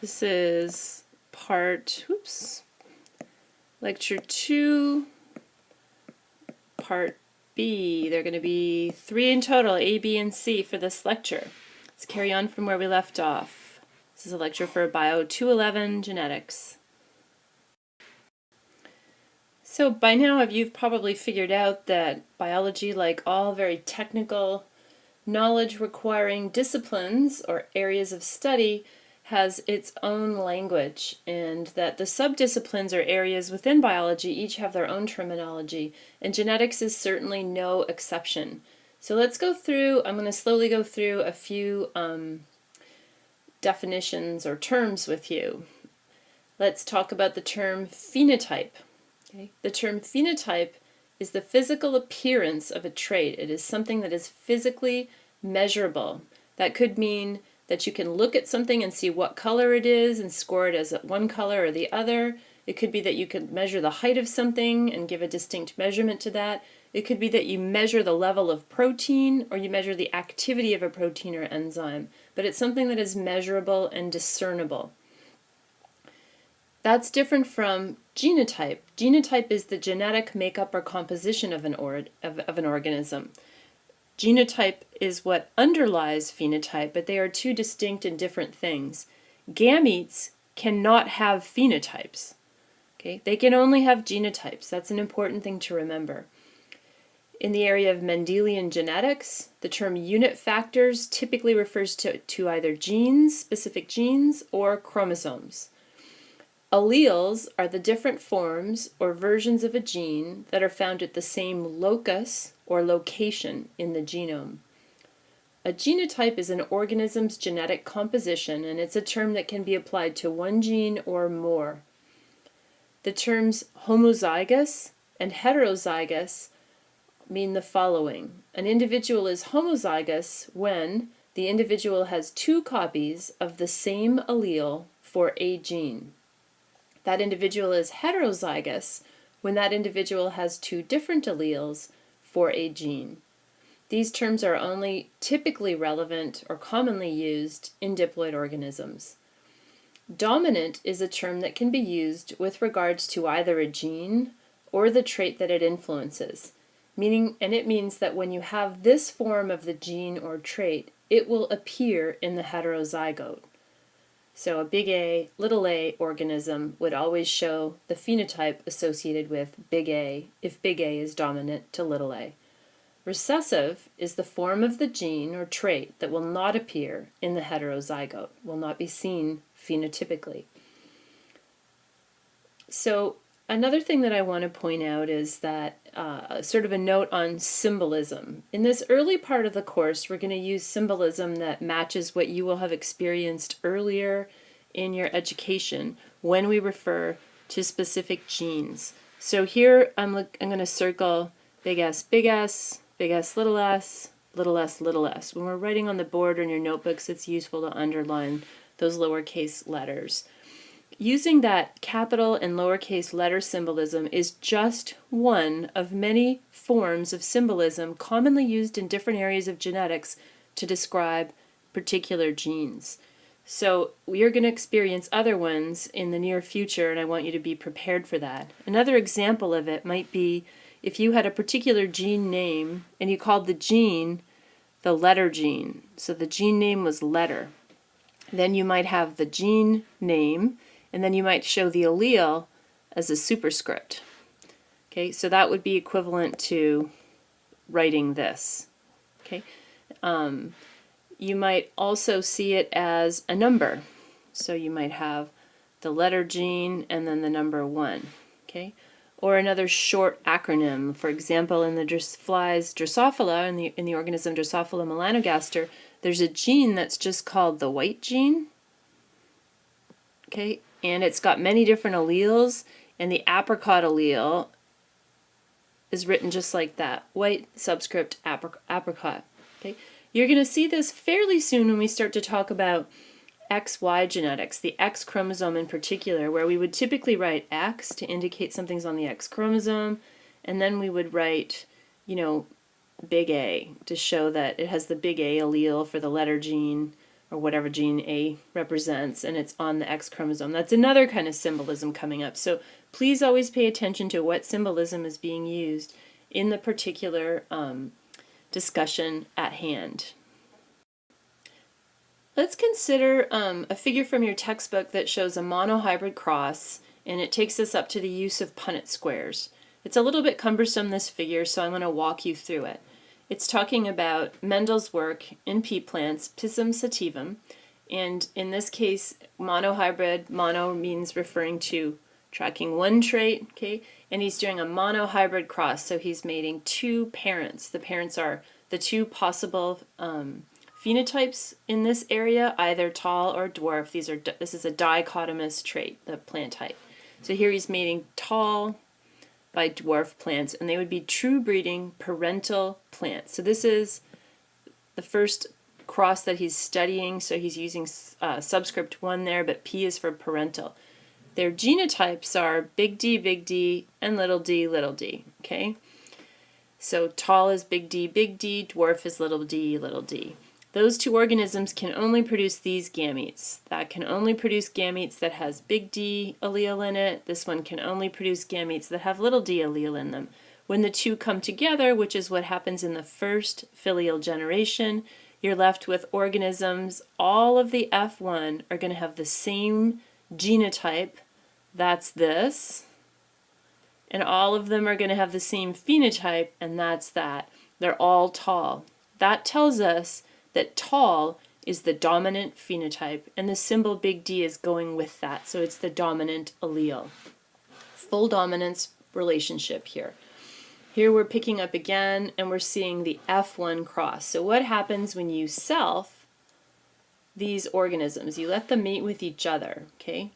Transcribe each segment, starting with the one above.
This is lecture 2, part B. There are going to be 3 in total, A, B, and C for this lecture. Let's carry on from where we left off. This is a lecture for Bio 211 Genetics. So by now you've probably figured out that biology, like all very technical, knowledge-requiring disciplines or areas of study, has its own language, and that the subdisciplines or areas within biology each have their own terminology, and genetics is certainly no exception. So let's go through, I'm going to slowly go through a few definitions or terms with you. Let's talk about the term phenotype. Okay? The term phenotype is the physical appearance of a trait. It is something that is physically measurable. That could mean that you can look at something and see what color it is and score it as one color or the other. It could be that you could measure the height of something and give a distinct measurement to that. It could be that you measure the level of protein or you measure the activity of a protein or enzyme. But it's something that is measurable and discernible. That's different from genotype. Genotype is the genetic makeup or composition of an organism. Genotype is what underlies phenotype, but they are two distinct and different things. Gametes cannot have phenotypes. Okay? They can only have genotypes. That's an important thing to remember. In the area of Mendelian genetics, the term unit factors typically refers to either genes, specific genes, or chromosomes. Alleles are the different forms or versions of a gene that are found at the same locus or location in the genome. A genotype is an organism's genetic composition, and it's a term that can be applied to one gene or more. The terms homozygous and heterozygous mean the following. An individual is homozygous when the individual has 2 copies of the same allele for a gene. That individual is heterozygous when that individual has 2 different alleles for a gene. These terms are only typically relevant or commonly used in diploid organisms. Dominant is a term that can be used with regards to either a gene or the trait that it influences, and it means that when you have this form of the gene or trait, it will appear in the heterozygote. So a big A, little a organism would always show the phenotype associated with big A if big A is dominant to little a. Recessive is the form of the gene or trait that will not appear in the heterozygote, will not be seen phenotypically. So another thing that I want to point out is that sort of a note on symbolism. In this early part of the course, we're going to use symbolism that matches what you will have experienced earlier in your education when we refer to specific genes. So here I'm going to circle big S, big S, big S, little s, little s, little s. When we're writing on the board or in your notebooks, it's useful to underline those lowercase letters. Using that capital and lowercase letter symbolism is just one of many forms of symbolism commonly used in different areas of genetics to describe particular genes. So we are going to experience other ones in the near future, and I want you to be prepared for that. Another example of it might be if you had a particular gene name and you called the gene the letter gene. So the gene name was letter. Then you might have the gene name, and then you might show the allele as a superscript. Okay, so that would be equivalent to writing this. Okay, you might also see it as a number. So you might have the letter gene and then the number 1. Okay, or another short acronym. For example, in the flies Drosophila, in the organism Drosophila melanogaster, there's a gene that's just called the white gene. Okay, and it's got many different alleles, and the apricot allele is written just like that, white subscript apricot. Okay, you're going to see this fairly soon when we start to talk about XY genetics, the X chromosome in particular, where we would typically write X to indicate something's on the X chromosome, and then we would write, big A to show that it has the big A allele for the letter gene, or whatever gene A represents, and it's on the X chromosome. That's another kind of symbolism coming up. So please always pay attention to what symbolism is being used in the particular discussion at hand. Let's consider a figure from your textbook that shows a monohybrid cross, and it takes us up to the use of Punnett squares. It's a little bit cumbersome, this figure, so I'm going to walk you through it. It's talking about Mendel's work in pea plants, Pisum sativum, and in this case, monohybrid, mono means referring to tracking one trait, okay, and he's doing a monohybrid cross, so he's mating two parents. The parents are the two possible phenotypes in this area, either tall or dwarf. This is a dichotomous trait, the plant type. So here he's mating tall by dwarf plants, and they would be true breeding parental plants. So this is the first cross that he's studying, so he's using subscript 1 there, but P is for parental. Their genotypes are big D, and little d, okay? So tall is big D, dwarf is little d. Those two organisms can only produce these gametes. That can only produce gametes that has big D allele in it. This one can only produce gametes that have little d allele in them. When the two come together, which is what happens in the first filial generation, you're left with organisms. All of the F1 are going to have the same genotype. That's this. And all of them are going to have the same phenotype, and that's that. They're all tall. That tells us that tall is the dominant phenotype, and the symbol big D is going with that, so it's the dominant allele. Full dominance relationship here. Here we're picking up again, and we're seeing the F1 cross. So what happens when you self these organisms? You let them mate with each other, okay?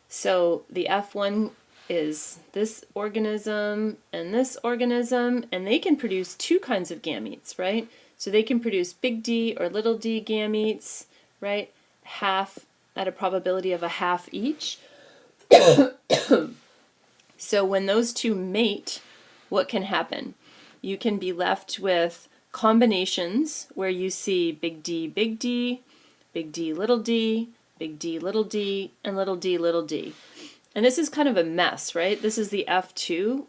So the F1 is this organism, and they can produce two kinds of gametes, right? So they can produce big D or little d gametes, right? Half at a probability of a half each. So when those two mate, what can happen? You can be left with combinations where you see big D, big D, big D, little d, big D, little d, and little d, little d. And this is kind of a mess, right? This is the F2.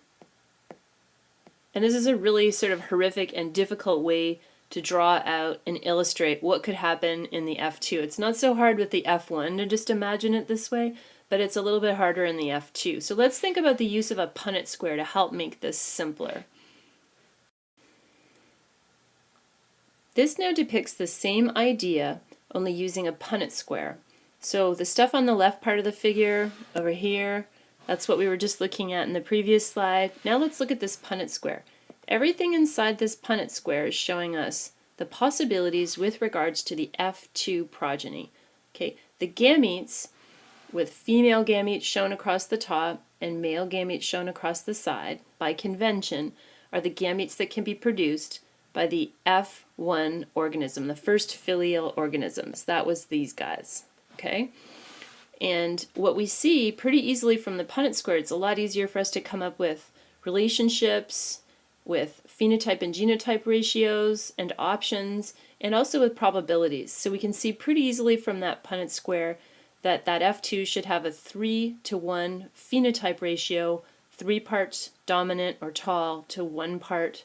And this is a really sort of horrific and difficult way to draw out and illustrate what could happen in the F2. It's not so hard with the F1 to just imagine it this way, but it's a little bit harder in the F2. So let's think about the use of a Punnett square to help make this simpler. This now depicts the same idea, only using a Punnett square. So the stuff on the left part of the figure, over here, that's what we were just looking at in the previous slide. Now let's look at this Punnett square. Everything inside this Punnett square is showing us the possibilities with regards to the F2 progeny. Okay, the gametes, with female gametes shown across the top and male gametes shown across the side, by convention, are the gametes that can be produced by the F1 organism, the first filial organisms. That was these guys. Okay? And what we see pretty easily from the Punnett square, it's a lot easier for us to come up with relationships, with phenotype and genotype ratios and options, and also with probabilities. So we can see pretty easily from that Punnett square that that F2 should have a 3:1 phenotype ratio, 3 parts dominant or tall to 1 part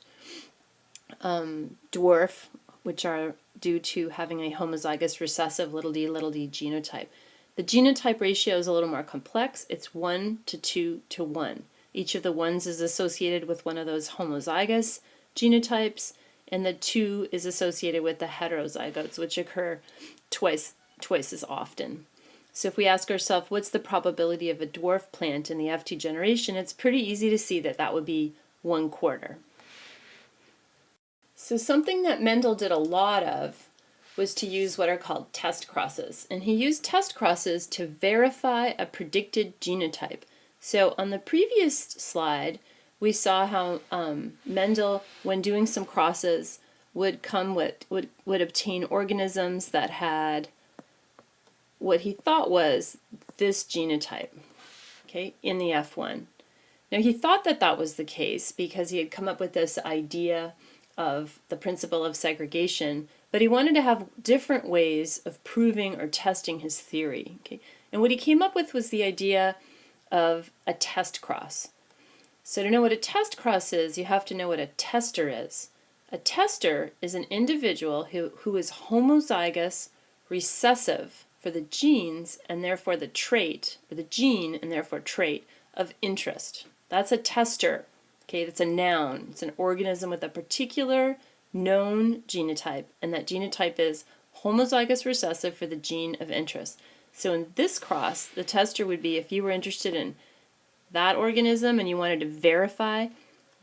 dwarf, which are due to having a homozygous recessive little d genotype. The genotype ratio is a little more complex. It's 1:2:1. Each of the 1s is associated with one of those homozygous genotypes, and the 2 is associated with the heterozygotes, which occur twice as often. So if we ask ourselves, what's the probability of a dwarf plant in the F2 generation, it's pretty easy to see that that would be 1/4. So something that Mendel did a lot of was to use what are called test crosses. And he used test crosses to verify a predicted genotype. So on the previous slide, we saw how Mendel, when doing some crosses, would obtain organisms that had what he thought was this genotype, okay, in the F1. Now he thought that that was the case because he had come up with this idea of the principle of segregation, but he wanted to have different ways of proving or testing his theory. Okay? And what he came up with was the idea of a test cross. So to know what a test cross is, you have to know what a tester is. A tester is an individual who is homozygous recessive for the genes and therefore the trait, or the gene and therefore trait, of interest. That's a tester. Okay, that's a noun. It's an organism with a particular known genotype, and that genotype is homozygous recessive for the gene of interest. So in this cross, the tester would be if you were interested in that organism and you wanted to verify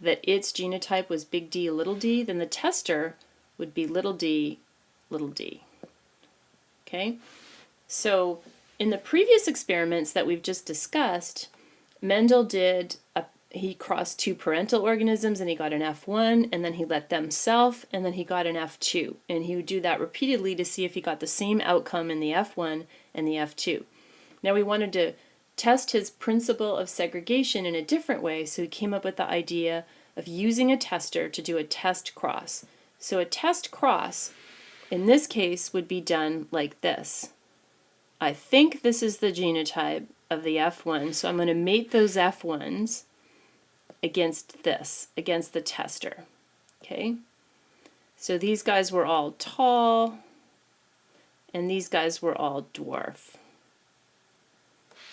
that its genotype was big D, little d, then the tester would be little d, little d. Okay? So in the previous experiments that we've just discussed, Mendel he crossed two parental organisms and he got an F1, and then he let them self, and then he got an F2. And he would do that repeatedly to see if he got the same outcome in the F1 and the F2. Now we wanted to test his principle of segregation in a different way, so he came up with the idea of using a tester to do a test cross. So a test cross, in this case, would be done like this. I think this is the genotype of the F1, so I'm going to mate those F1s against this, against the tester. Okay? So these guys were all tall, and these guys were all dwarf.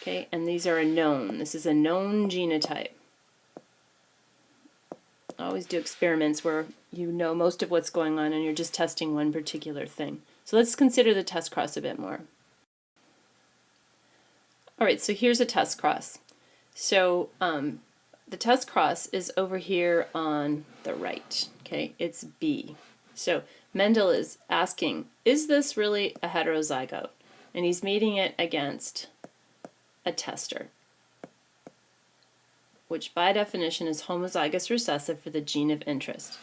Okay, and these are a known. This is a known genotype. I always do experiments where you know most of what's going on and you're just testing one particular thing. So let's consider the test cross a bit more. All right, so here's a test cross. So the test cross is over here on the right. Okay, it's B. So Mendel is asking, is this really a heterozygote? And he's mating it against a tester, which by definition is homozygous recessive for the gene of interest.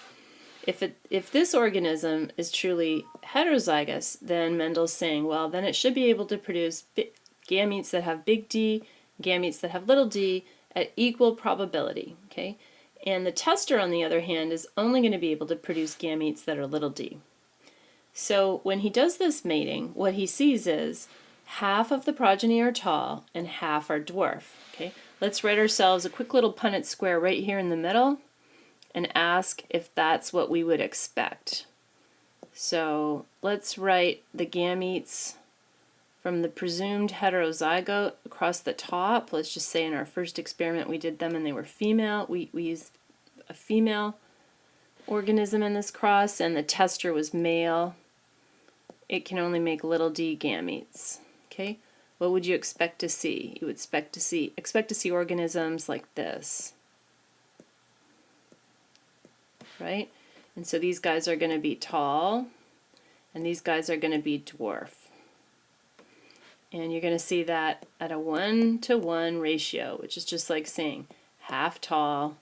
If this organism is truly heterozygous, then Mendel's saying, well, then it should be able to produce gametes that have big D, gametes that have little d at equal probability. Okay, and the tester, on the other hand, is only going to be able to produce gametes that are little d. So when he does this mating, what he sees is half of the progeny are tall and half are dwarf. Okay, let's write ourselves a quick little Punnett square right here in the middle and ask if that's what we would expect. So let's write the gametes from the presumed heterozygote across the top. Let's just say in our first experiment we did them and they were female. We used a female organism in this cross, and the tester was male. It can only make little d gametes. Okay, what would you expect to see? You would expect to see organisms like this, right? And so these guys are going to be tall, and these guys are going to be dwarf. And you're going to see that at a 1-to-1 ratio, which is just like saying half tall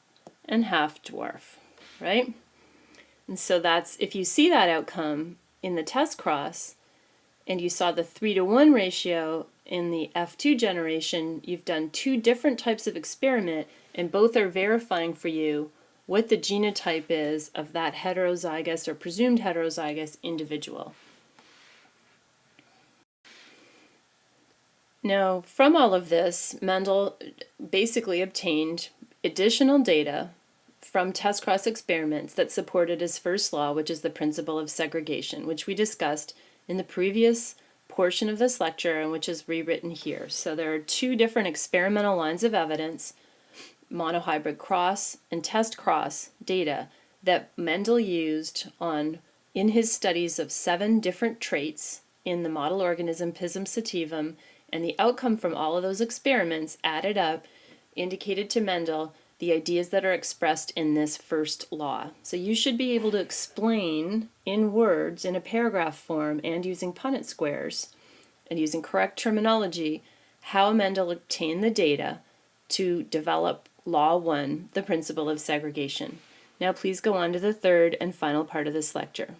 and half dwarf, right? And so that's, if you see that outcome in the test cross, and you saw the 3-to-1 ratio in the F2 generation, you've done two different types of experiment, and both are verifying for you what the genotype is of that heterozygous or presumed heterozygous individual. Now, from all of this, Mendel basically obtained additional data from test cross experiments that supported his first law, which is the principle of segregation, which we discussed in the previous portion of this lecture and which is rewritten here. So there are two different experimental lines of evidence, monohybrid cross and test cross data, that Mendel used in his studies of 7 different traits in the model organism Pisum sativum, and the outcome from all of those experiments added up indicated to Mendel the ideas that are expressed in this first law. So you should be able to explain in words, in a paragraph form, and using Punnett squares, and using correct terminology, how Mendel obtained the data to develop Law 1, the principle of segregation. Now please go on to the third and final part of this lecture.